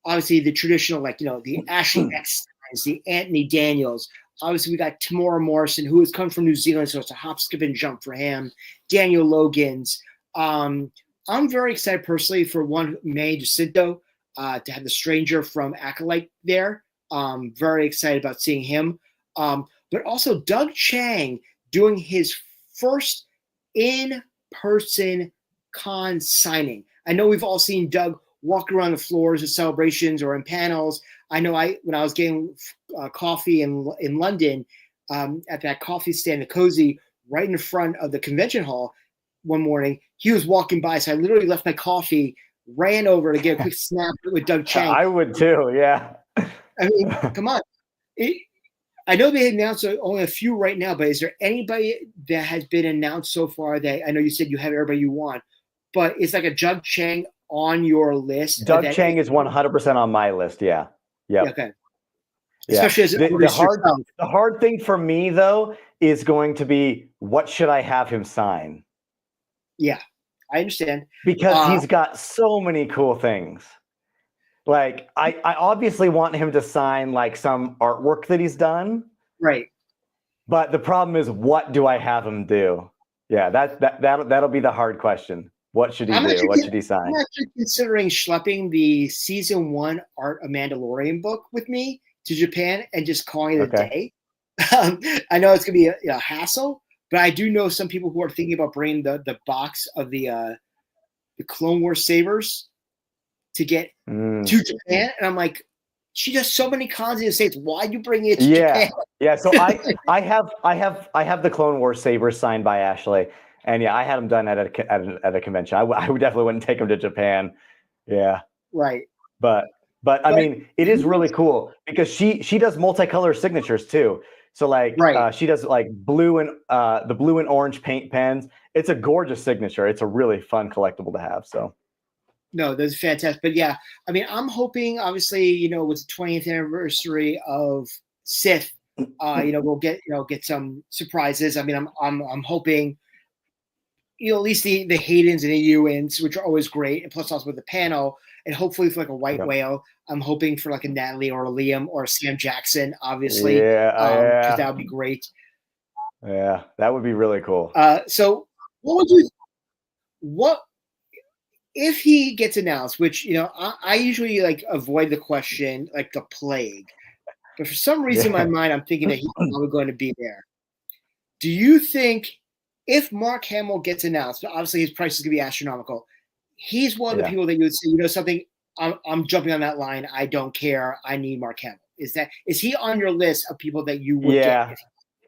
obviously the traditional, like, the Ashley Ecksteins, the Anthony Daniels. Obviously, we got Tamora Morrison, who has come from New Zealand, so it's a hop, skip, and jump for him. Daniel Logans. I'm very excited personally for one May Jacinto to have the stranger from Acolyte there. Very excited about seeing him. But also Doug Chang doing his first in-person con signing. I know we've all seen Doug walk around the floors at celebrations or in panels. I know when I was getting coffee in London at that coffee stand, the Cozy, right in front of the convention hall one morning, he was walking by. So I literally left my coffee, ran over to get a quick snap with Doug Chang. I would too, yeah. I mean, come on. I know they announced only a few right now, but is there anybody that has been announced so far that I know you said you have everybody you want, but it's like a Doug Chang on your list? Doug Chang is 100% on my list, yeah. Yeah. Okay. Especially as the hard thing for me though is going to be what should I have him sign? Yeah, I understand. Because he's got so many cool things. Like I obviously want him to sign like some artwork that he's done. Right. But the problem is, what do I have him do? Yeah, that'll be the hard question. What should he do? What should he sign? I'm actually considering schlepping the season 1 Art of Mandalorian book with me to Japan and just calling it a day. I know it's going to be a hassle, but I do know some people who are thinking about bringing the box of the Clone Wars sabers to get to Japan. And I'm like, she does so many cons in the States. Why'd you bring it to Japan? Yeah. So I have the Clone Wars sabers signed by Ashley. And yeah, I had them done at a convention. I would definitely wouldn't take them to Japan. Yeah. Right. But I mean, it is really cool because she does multicolor signatures too. So like she does like the blue and orange paint pens. It's a gorgeous signature. It's a really fun collectible to have. So. No, that's fantastic. But yeah, I mean, I'm hoping obviously, with the 20th anniversary of Sith, we'll get some surprises. I mean, I'm hoping, at least the Haydens and the Ewans, which are always great, and plus also with the panel, and hopefully for like a White Whale, I'm hoping for like a Natalie or a Liam or a Sam Jackson, obviously, because that would be great. Yeah, that would be really cool. So what if he gets announced? Which I usually like avoid the question like the plague, but for some reason in my mind I'm thinking that he's probably going to be there. Do you think? If Mark Hamill gets announced, obviously his price is going to be astronomical. He's one of the people that you would say, something, I'm jumping on that line. I don't care. I need Mark Hamill. Is he on your list of people that you would Yeah, get?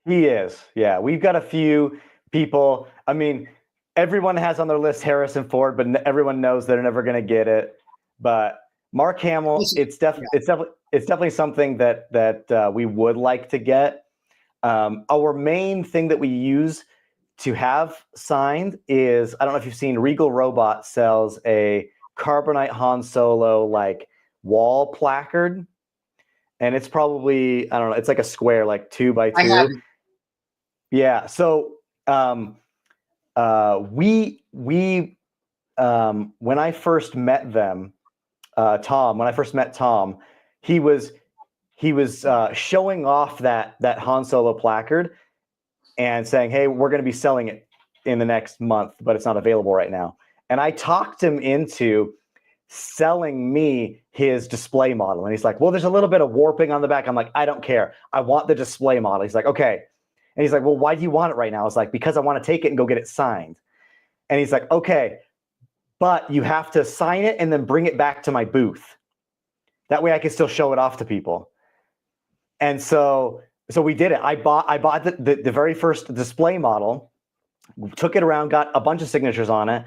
he is. Yeah, we've got a few people. I mean, everyone has on their list Harrison Ford, but everyone knows they're never going to get it. But Mark Hamill, it's definitely something that we would like to get. Our main thing that we use to have signed is, I don't know if you've seen, Regal Robot sells a carbonite Han Solo like wall placard, and it's probably, I don't know, it's like a square, like 2 by 2. I have. Yeah. So we when I first met them, Tom, when I first met Tom, he was showing off that Han Solo placard and saying, "Hey, we're going to be selling it in the next month, but it's not available right now." And I talked him into selling me his display model. And he's like, "Well, there's a little bit of warping on the back." I'm like, "I don't care. I want the display model." He's like, "Okay." And he's like, "Well, why do you want it right now?" I was like, "Because I want to take it and go get it signed." And he's like, "Okay, but you have to sign it and then bring it back to my booth. That way I can still show it off to people." And so we did it. I bought the very first display model, took it around, got a bunch of signatures on it,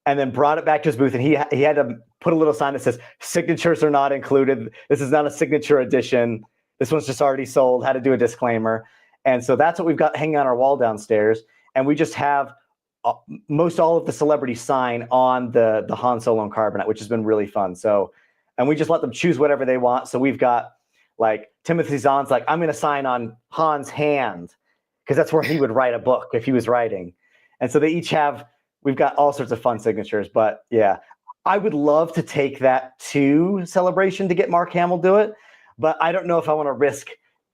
and then brought it back to his booth. And he had to put a little sign that says, "Signatures are not included. This is not a signature edition. This one's just already sold." Had to do a disclaimer. And so that's what we've got hanging on our wall downstairs. And we just have most all of the celebrities sign on the Han Solo and Carbonite, which has been really fun. So, and we just let them choose whatever they want. So we've got like Timothy Zahn's like, "I'm going to sign on Han's hand," because that's where he would write a book if he was writing. And so they each have, we've got all sorts of fun signatures. But yeah, I would love to take that to Celebration to get Mark Hamill do it. But I don't know if I want to risk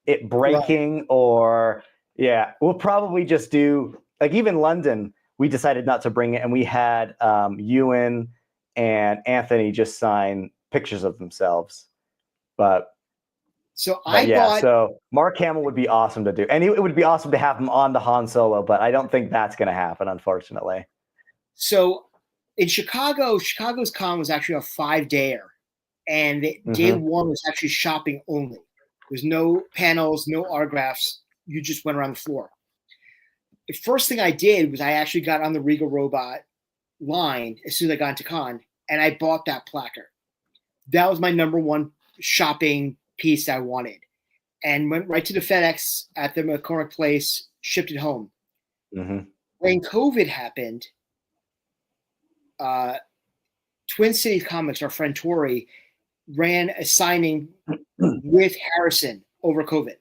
it breaking or, yeah, we'll probably just do, like, even London, we decided not to bring it. And we had Ewan and Anthony just sign pictures of themselves. But So Mark Hamill would be awesome to do. And it would be awesome to have him on the Han Solo, but I don't think that's going to happen, unfortunately. So in Chicago's con was actually a 5-dayer. And day one was actually shopping only. There's no panels, no autographs. You just went around the floor. The first thing I did was I actually got on the Regal Robot line as soon as I got into con, and I bought that placard. That was my number one shopping piece I wanted, and went right to the FedEx at the McCormick place, shipped it home. When COVID happened, Twin Cities Comics, our friend Tori, ran a signing with Harrison over COVID.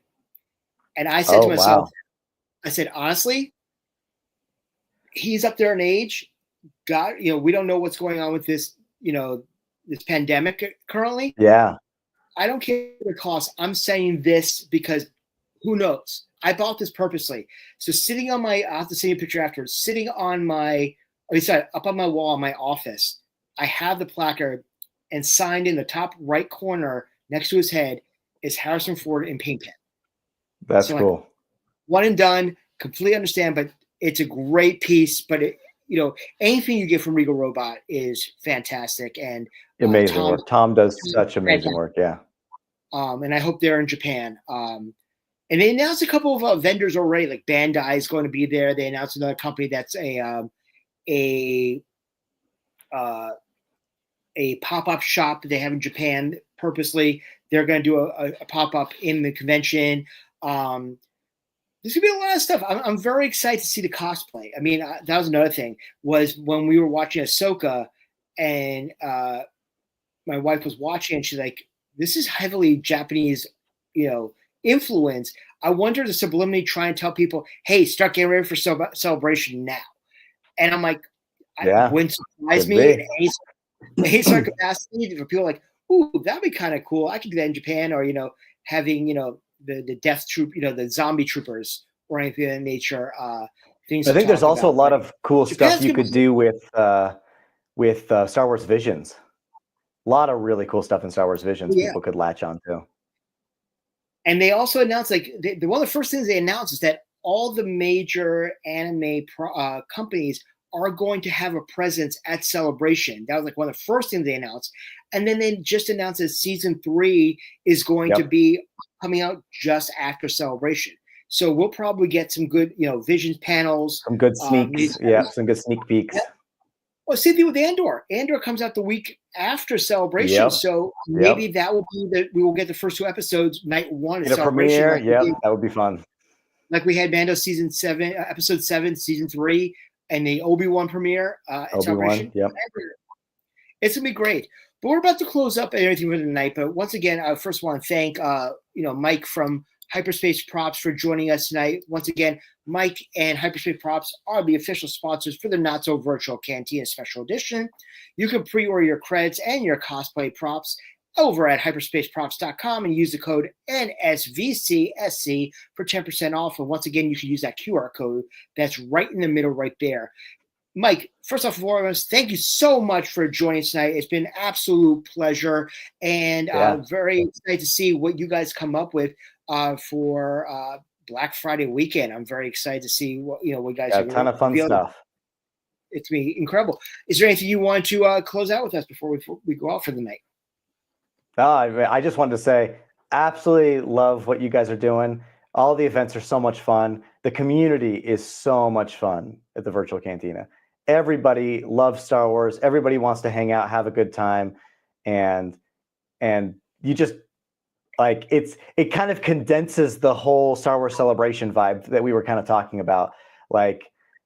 And I said to myself, I said, honestly, he's up there in age. God, we don't know what's going on with this, this pandemic currently. Yeah. I don't care what it costs. I'm saying this because who knows? I bought this purposely. So sitting on I'll have to see a picture afterwards, sitting on up on my wall in my office, I have the placard, and signed in the top right corner next to his head is Harrison Ford in paint pen. That's cool. Like, one and done, completely understand, but it's a great piece. But anything you get from Regal Robot is fantastic and amazing work. Tom does such amazing work, yeah. And I hope they're in Japan. And they announced a couple of vendors already, like Bandai is going to be there. They announced another company that's a pop-up shop that they have in Japan purposely. They're going to do a pop-up in the convention. There's going to be a lot of stuff. I'm very excited to see the cosplay. I mean, that was another thing, was when we were watching Ahsoka and my wife was watching and she's like, this is heavily Japanese, influence. I wonder to subliminally try and tell people, hey, start getting ready for Celebration now. And I'm like, it wouldn't surprise me in any sort of capacity for people like, ooh, that'd be kind of cool. I could do that in Japan, or having the death troop, the zombie troopers or anything of that nature. Things I think there's also a lot of cool stuff you could do with Star Wars Visions. A lot of really cool stuff in Star Wars Visions people could latch on to. And they also announced, one of the first things they announced is that all the major anime companies are going to have a presence at Celebration. That was like one of the first things they announced. And then they just announced that season 3 is going to be coming out just after Celebration. So we'll probably get some good, Visions panels. Some good sneaks. Some good sneak peeks. Yeah. Well, same thing with Andor. Andor comes out the week after Celebration, so maybe that will be that we will get the first 2 episodes night 1 of Celebration. Premiere, that would be fun. Like we had Mando season 7, episode 7, season 3, and the Obi-Wan premiere at Celebration. It's gonna be great. But we're about to close up everything for tonight. But once again, I first want to thank Mike from Hyperspace Props for joining us tonight. Once again, Mike and Hyperspace Props are the official sponsors for the Not So Virtual Cantina Special Edition. You can pre-order your credits and your cosplay props over at hyperspaceprops.com and use the code NSVCSC for 10% off. And once again, you can use that QR code that's right in the middle right there. Mike, first off and foremost, thank you so much for joining us tonight. It's been an absolute pleasure, and very excited to see what you guys come up with for Black Friday weekend. I'm very excited to see what you guys a ton of fun stuff. It's gonna be incredible. Is there anything you want to close out with us before we go out for the night? I just wanted to say, absolutely love what you guys are doing. All the events are so much fun. The community is so much fun at the Virtual Cantina. Everybody loves Star Wars. Everybody wants to hang out, have a good time, and you just it kind of condenses the whole Star Wars Celebration vibe that we were kind of talking about. Like,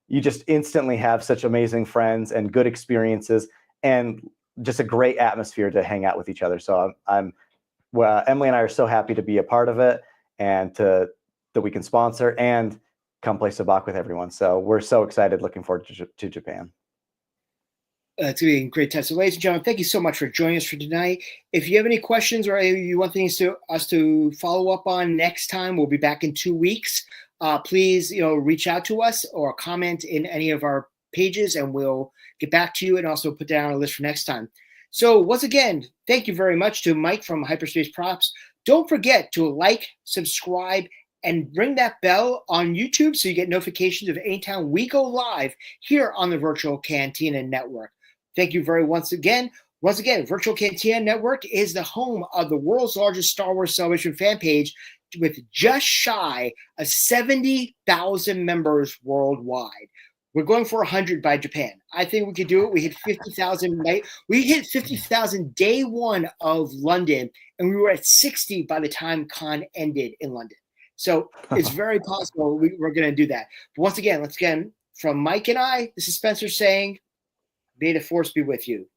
you just instantly have such amazing friends and good experiences, and just a great atmosphere to hang out with each other. So Emily and I are so happy to be a part of it, and that we can sponsor and come play Sabacc with everyone. So we're so excited, looking forward to Japan. It's going to be a great time. So, ladies and gentlemen, thank you so much for joining us for tonight. If you have any questions or you want us to follow up on next time, we'll be back in 2 weeks. Please, reach out to us or comment in any of our pages, and we'll get back to you and also put down a list for next time. So once again, thank you very much to Mike from Hyperspace Props. Don't forget to like, subscribe, and ring that bell on YouTube so you get notifications of anytime we go live here on the Virtual Cantina Network. Thank you once again, Virtual Cantina Network is the home of the world's largest Star Wars Celebration fan page with just shy of 70,000 members worldwide. We're going for 100 by Japan. I think we could do it. We hit 50,000. We hit 50,000 day 1 of London, and we were at 60 by the time Con ended in London. So it's very possible we're going to do that. But once again, from Mike and I, this is Spencer saying, may the force be with you.